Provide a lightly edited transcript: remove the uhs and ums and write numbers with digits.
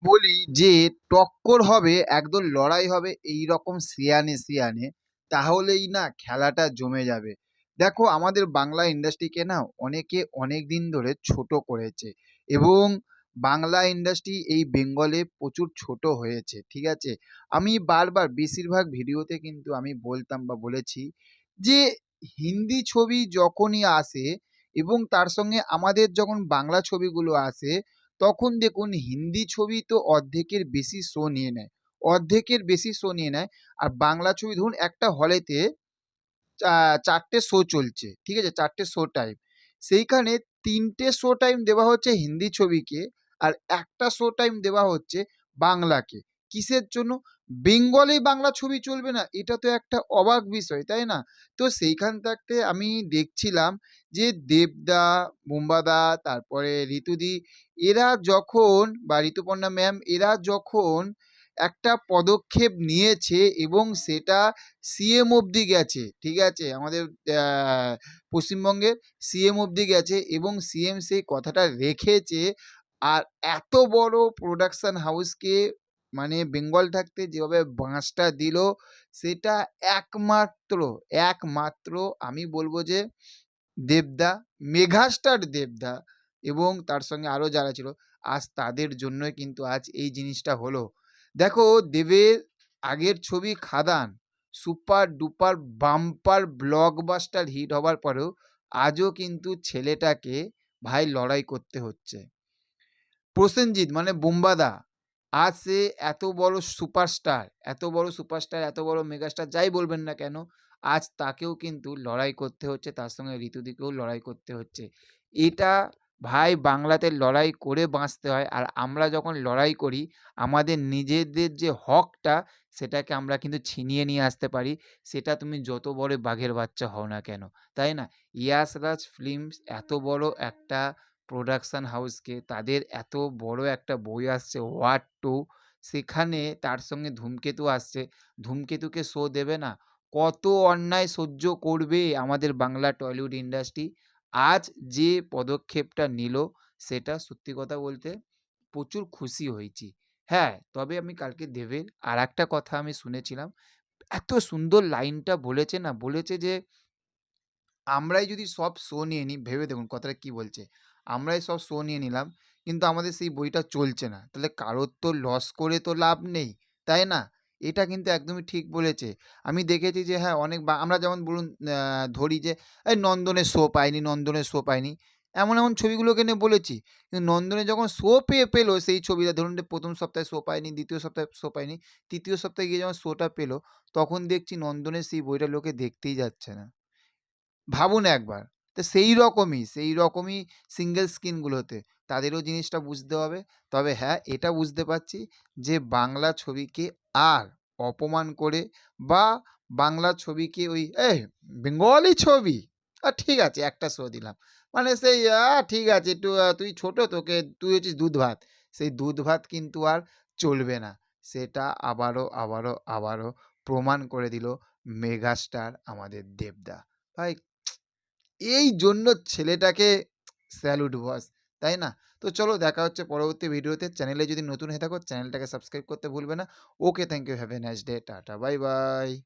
বলি যে টক্কর হবে, একদম লড়াই হবে এইরকম সিয়ানে সিয়ানে, তাহলেই না খেলাটা জমে যাবে। দেখো আমাদের বাংলা ইন্ডাস্ট্রিকে না অনেকে অনেক দিন ধরে ছোট করেছে, এবং বাংলা ইন্ডাস্ট্রি এই বেঙ্গলে প্রচুর ছোট হয়েছে, ঠিক আছে? আমি বারবার বেশিরভাগ ভিডিওতে কিন্তু আমি বলতাম বা বলেছি যে হিন্দি ছবি যখনই আসে এবং তার সঙ্গে আমাদের যখন বাংলা ছবিগুলো আসে, তখন দেখুন হিন্দি ছবি তো অর্ধেকের বেশি শো নিয়ে নেয়, অর্ধেকের বেশি শো নিয়ে নেয়। আর বাংলা ছবি ধরুন একটা হলেতে ৪টে শো চলছে, ঠিক আছে? ৪টে শো টাইম। সেইখানে ৩টে শো টাইম দেওয়া হচ্ছে হিন্দি ছবিকে, আর একটা শো টাইম দেওয়া হচ্ছে বাংলাকে। কিসের জন্য? বেঙ্গলেই বাংলা ছবি চলবে না? এটা তো একটা অবাক বিষয়, তাই না? তো সেইখান থাকতে আমি দেখছিলাম যে দেবদা, বুম্বাদা, তারপরে ঋতুদি, এরা যখন বা ঋতুপর্ণা ম্যাম এরা যখন একটা পদক্ষেপ নিয়েছে এবং সেটা সিএম অবধি গেছে, ঠিক আছে? আমাদের পশ্চিমবঙ্গের সিএম অবধি গেছে এবং সিএম সেই কথাটা রেখেছে। আর এত বড় প্রোডাকশন হাউসকে মানে বেঙ্গল থাকতে যেভাবে বাঁশটা দিল, সেটা একমাত্র একমাত্র আমি বলবো যে দেবদা, মেগাস্টার দেবদা এবং তার সঙ্গে আরও যারা ছিল, আজ তাদের জন্যই কিন্তু আজ এই জিনিসটা হলো। দেখো দেবের আগের ছবি Khadaan super duper bumper blockbuster hit হবার পরেও আজও কিন্তু ছেলেটাকে ভাই লড়াই করতে হচ্ছে। প্রসেনজিৎ মানে বুম্বাদা, আজ সে এত বড় সুপারস্টার, এত বড় সুপারস্টার, এত বড় মেগাস্টার যাই বলবেন না কেন, আজ তাকেও কিন্তু লড়াই করতে হচ্ছে, তার সঙ্গে ঋতুদিকেও লড়াই করতে হচ্ছে। এটা ভাই বাংলাতে লড়াই করে বাঁচতে হয়, আর আমরা যখন লড়াই করি আমাদের নিজেদের যে হকটা সেটাকে আমরা কিন্তু ছিনিয়ে নিয়ে আসতে পারি, সেটা তুমি যত বড় বাঘের বাচ্চা হও না কেন, তাই না? ইয়াশ রাজ ফিল্মস এত বড় একটা প্রোডাকশন হাউসকে তাদের এত বড় একটা বই আসছে ওয়ার 2, সেখানে তার সঙ্গে ধূমকেতু আসছে, ধূমকেতুকে শো দেবে না? কত অন্যায় সহ্য করবে আমাদের বাংলা টলিউড ইন্ডাস্ট্রি? আজ যে পদক্ষেপটা নিল সেটা সত্যি কথা বলতে প্রচুর খুশি হয়েছি। হ্যাঁ, তবে আমি কালকে দেবের আরেকটা কথা আমি শুনেছিলাম, এত সুন্দর লাইনটা বলেছে না, বলেছে যে আমরাই যদি সব শো নিয়ে নিই, ভেবে দেখুন কথাটা কি বলছে। আমরাই সব শো নিয়ে নিলাম, কিন্তু আমাদের সেই বইটা চলছে না। তাহলে কারোর তো লস করে তো লাভ নেই, তাই না? এটা কিন্তু একদমই ঠিক বলেছে। আমি দেখেছি যে হ্যাঁ, অনেক আমরা যেমন বলুন ধরি যে এই নন্দনে শো পাইনি, নন্দনে শো পাইনি। এমন ছবিগুলোকে নিয়ে বলেছি। কিন্তু নন্দনে যখন শো পেল সেই ছবিটা, ধরুন যে ১ম সপ্তাহে শো পায়নি, ২য় সপ্তাহে শো পায়নি, ৩য় সপ্তাহে গিয়ে যখন শোটা পেল, তখন দেখছি নন্দনের সেই বইটা লোকে দেখতেই যাচ্ছে না। ভাবুন একবার। তো সেই রকমই সিঙ্গেল স্ক্রিনগুলোতে তাদেরও জিনিসটা বুঝতে হবে। তবে হ্যাঁ, এটা বুঝতে পারছি যে বাংলা ছবিকে আর অপমান করে বা বাংলা ছবিকে ওই বেঙ্গলি ছবি, ঠিক আছে একটা শো দিলাম। মানে সেই ঠিক আছে একটু তুই ছোট, তুই হচ্ছিস দুধ ভাত। সেই দুধ ভাত কিন্তু আর চলবে না। সেটা আবারও প্রমাণ করে দিল মেগাস্টার আমাদের দেবদা। ভাই এই জন্য ছেলেটাকে স্যালুট বস, তাই না? তো চলো দেখা হচ্ছে পরবর্তী ভিডিওতে। চ্যানেলে যদি নতুন হয়ে থাকো চ্যানেলটাকে সাবস্ক্রাইব করতে ভুলবে না। Okay, thank you, have a nice day, tata, bye by.